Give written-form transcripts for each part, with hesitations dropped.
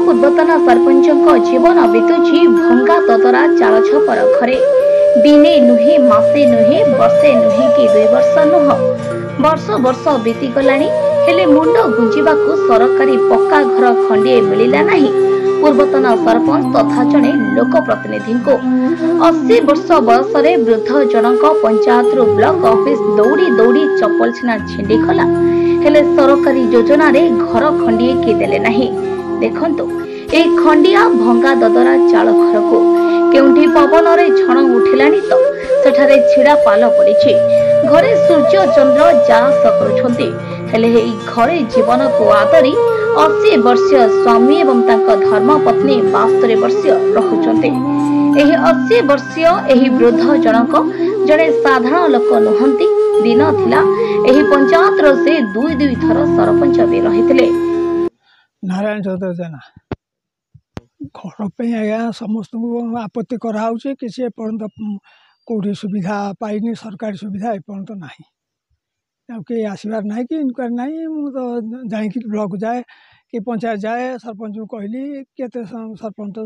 पूर्वतन सरपंच जीवन बीतुची भंगा ततरा चाल छपर घरे दिने नुहे मासे नुहे वर्षे नुहे कि 2 वर्ष नुह वर्ष वर्ष बीतीगला हेले मुंड गुंजिबाकू सरकारी पक्का घर खंडे मिलिला नहीं। पूर्वतन सरपंच तथा जड़े लोकप्रतिनिधि को 80 वर्ष बयस वृद्ध जनक पंचायत ब्लॉक ऑफिस दौड़ी दौड़ी चप्पल छेना छिंडी गला हेले सरकारी योजना रे घर खंडिए किए देले नहीं। देखंतु ए खंडिया भंगा ददरा चाल घर को केउंठी पवन रे झण उठिलानी तो सेठारे छिड़ा पाल पड़िछि। घरे सूर्य चंद्र जास करुछंती हेले एई घरे जीवन को आदरी 80 वर्षीय स्वामी एवं तांका धर्मपत्नी 72 वर्षीय रहुचंती। एही 80 वर्षीय एही वृद्ध जनक जड़े साधारण लोक नुहंती। दिन थिला एही पंचायत रो से दुई थर सरपंच भी रहिथिले। नारायण चौधरी जेना घर पे आज्ञा समस्त आपत्ति कराऊे किसी एपर्त कौटी सुविधा पाइनि सरकारी सुविधा एपर्त ना कहीं आसबार ना कि इनक्वारी ना मुझे जाकि ब्लॉक जाए कि पंचायत जाए सरपंच को कहली केते सरपंच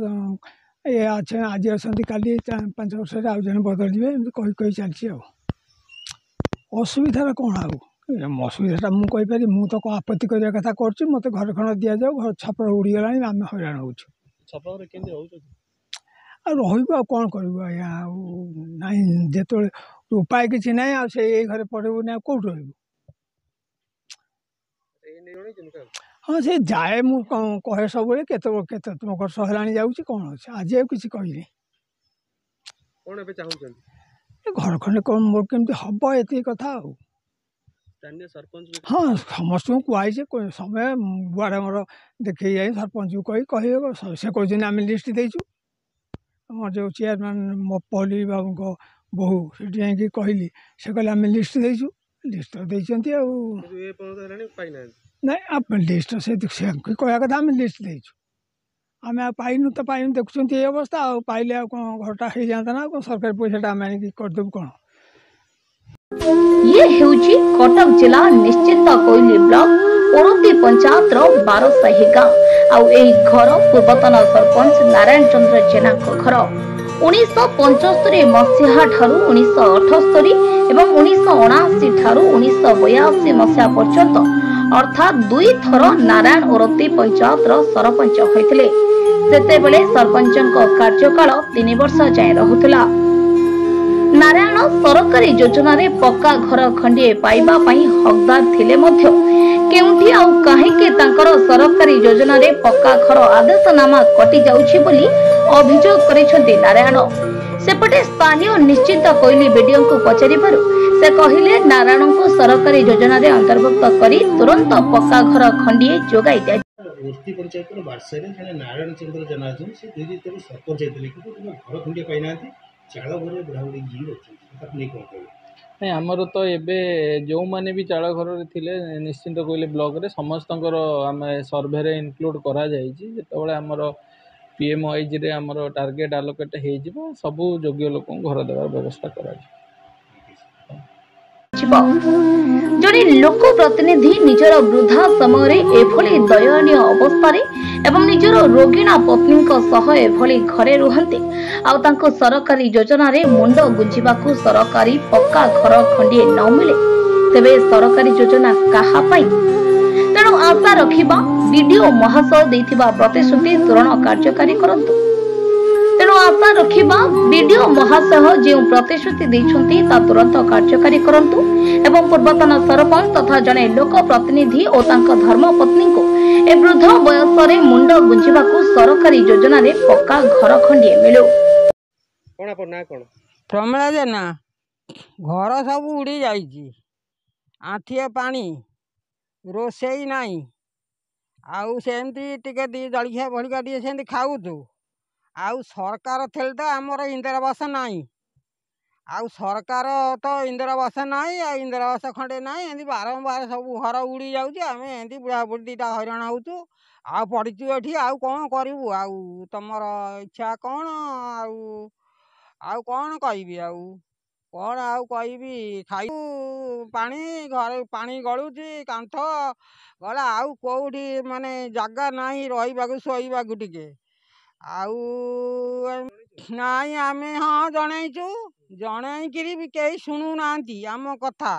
ये अच्छे आज अच्छा काली 5 वर्ष आउ जन बदलिए कही कही चलती असुविधा कौन असुविधा मुझे मु तो आपत्ति करने कथा कर मत घर खंड दि जाऊ घर छपर उड़ीगला आम हैरान हो रहा कौन कर जो उपाय किसी ना घर पड़ेबू ना कौट रही हाँ से जाए मु कहे सब तुम घर सहला जाऊँगी कौन अच्छे आज किसी कहनी घर खंडे कौन मोर केमती हम ये कथा हाँ समस्त को कहुई समय बुआड़े मोर देखे जाए सरपंच को कह से कहते आम लिस्ट देचु आम जो चेयरमैन पहली बाबू को बहु से कहली से कहले आम लिस्ट देचु लिस्ट देती ना लिस्ट से कह कथा आम लिस्ट देचु आम पाइनु तो पाइनु देखुं ये अवस्था पाइले कौन घरटा हो जाता ना कौन सरकारी पैसा आम आनिक करदेबू कौन। ये हेउची कटक जिला निश्चित कोइली ब्लॉक ओरती पंचायत 12 साही गाँव आउ एही घर पूर्वतन सरपंच नारायण चंद्र जेना घर 1975 मसीहा ठारू 1978 एवं 1979 ठारू 1982 मसीहा पर्यंत अर्थात 2 थर नारायण ओरती पंचायत सरपंच होइथिले। सेतेबेले सरपंचक कार्यकाल 3 वर्ष जाय रहुथिला। नारायण सरकारी योजना रे पक्का घर खंडिए पाइबा पई हकदार थिले मध्य केउंठी आउ काहेके तांकर सरकारी योजना रे पक्का घर आदेशनामा कटि जाउछि बोली अभियोग करिसथि नारायण। सेपटे स्थानीय निश्चित कोइली वीडियो को पचारिबारु से कहिले नारायण को सरकारी योजना रे अंतर्भुक्त करी तुरंत पक्का घर खंडिए जोगाई दिया। ओरती पंचायत बारसारे जने नारायण चंद्र जना से दुई दिन सरपंच हेतले कि घर खंडिए पाइ नाथि चाल घर बुढ़ाबुढ़ी जी अच्छे कौन कह नहीं आमर तो एबे जो माने भी चाल घर थिले निश्चिंत कहले ब्लॉक रे समस्त आम सर्वे रे इनक्लूड करा जायछि जेतबेले आमर पीएमआईज रे आमर टार्गेट आलोकेट हे जिवो सबु योग्य लोक घर देवार व्यवस्था करा जड़े लोक प्रतिनिधि निजर वृद्धा समय एभली दयनीय अवस्था एवं निजर रोगिणा पत्नी सह एभली घरे रुहंती आउ तांको सरकारी योजना रे मुंड गुंजिबाकू सरकारी पक्का घर खंडिए न मिले तेबे सरकारी योजना काहा पाई तेणु आशा रखिबा वीडियो महाशय देथिबा प्रतिश्रुति तुरंत कार्यकारी करंतु। तेणु आशा रखिबा वीडियो महाशय जो प्रतिश्रुति देछंती ता तुरंत कार्यकारी करंतु एवं पूर्वतन सरपंच तथा जने लोक प्रतिनिधि और तांका धर्मपत्नी को ए वृद्ध बयस रे मुंड गुंजिबाकू सरकारी योजना रे पक्का घर खंडिए मिलू। कोन आपन ना कोन प्रमिला जेना घर सब उड़ी जाइछि आठिए पानी रोसेई नाही आउ सेमती टिके दी जलिखा भलिका दी सेमती खाऊ तू आउ सरकार थे तो आमर इंदिरावास नाही आउ सरकार तो इंदिरावास नाही आ इंदिरावास खंडे नाही एमती बारंबार सब घर उड़ी जाऊँ आम एमती बुढ़ा बुढ़ी दीटा हैरान होचु आ पड़चु एठी आउ कौन करू आउ तुमर इच्छा कौन आउ कौन कहबी आउ କ'ଣ ଆଉ କହିବି ଖାଇ ପାଣି ଘରେ ପାଣି ଗଳୁଛି କାନ୍ଥ ଗଲା ଆଉ କେଉଁଠି ମାନେ ଜାଗା ନାହିଁ ରହିବାକୁ ଶୋଇବାକୁ ଟିକେ ଆଉ ନାଇଁ ଆମେ ହଁ ଜଣେଇଛୁ ଜଣେଇକିରି ବି କେହି ଶୁଣୁନାହାନ୍ତି ଆମ କଥା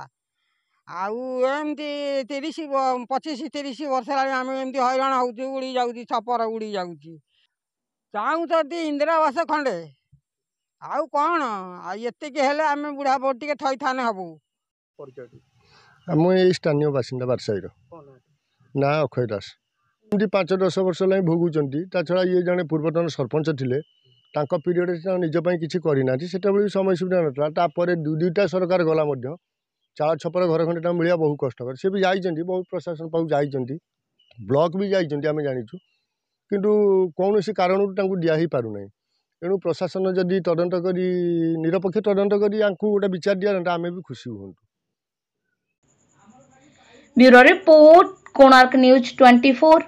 ଆଉ ଏମିତି 25-30 ବର୍ଷ ହେଲାଣି ଆମେ ଏମିତି ହଇରାଣ ହେଉଛୁ ଉଡ଼ି ଯାଉଛି ଛପର ଉଡ଼ି ଯାଉଛି ଚାହୁଁଛନ୍ତି ଇନ୍ଦିରାବାସ ଖଣ୍ଡେ ଆଉ କ'ଣ ଆଉ ଏତିକି ହେଲେ ଆମେ ବୁଢ଼ା ବୁଢ଼ୀ ଟିକେ ଥଇଥାନ ହେବୁ। ମୁଁ ଏଇ ସ୍ଥାନୀୟ ବାସିନ୍ଦା ବାରସାଇର ନା ଅକ୍ଷୟ ଦାସ ଏମିତି 5-10 ବର୍ଷ ହେଲାଣି ଭୋଗୁଛନ୍ତି। ତା ଛଡ଼ା ଇଏ ଜଣେ ପୂର୍ବତନ ସରପଞ୍ଚ ଥିଲେ ତାଙ୍କ ପିରିୟଡ଼ରେ ସେ ନିଜ ପାଇଁ କିଛି କରିନାହାନ୍ତି ସେତେବେଳେ ବି ସମୟ ସୁବିଧା ନଥିଲା। ତାପରେ ଦୁଇଟା ସରକାର ଗଲା ମଧ୍ୟ ଚାଳ ଛପର ଘର ଖଣ୍ଡେ ତାଙ୍କୁ ମିଳିବା ବହୁ କଷ୍ଟକର। ସେ ବି ଯାଇଛନ୍ତି ବହୁତ ପ୍ରଶାସନ ପାଖକୁ ଯାଇଛନ୍ତି ବ୍ଲକ ବି ଯାଇଛନ୍ତି ଆମେ ଜାଣିଛୁ କିନ୍ତୁ କୌଣସି କାରଣରୁ ତାଙ୍କୁ ଦିଆ ହେଇପାରୁନାହିଁ। ତେଣୁ ପ୍ରଶାସନ ଯଦି ତଦନ୍ତ କରି ନିରପେକ୍ଷ ତଦନ୍ତ କରି ଆଙ୍କୁ ଗୋଟେ ବିଚାର ଦିଆଯାନ୍ତା ଆମେ ବି ଖୁସି ହୁଅନ୍ତୁ। Bureau report Konark news 24।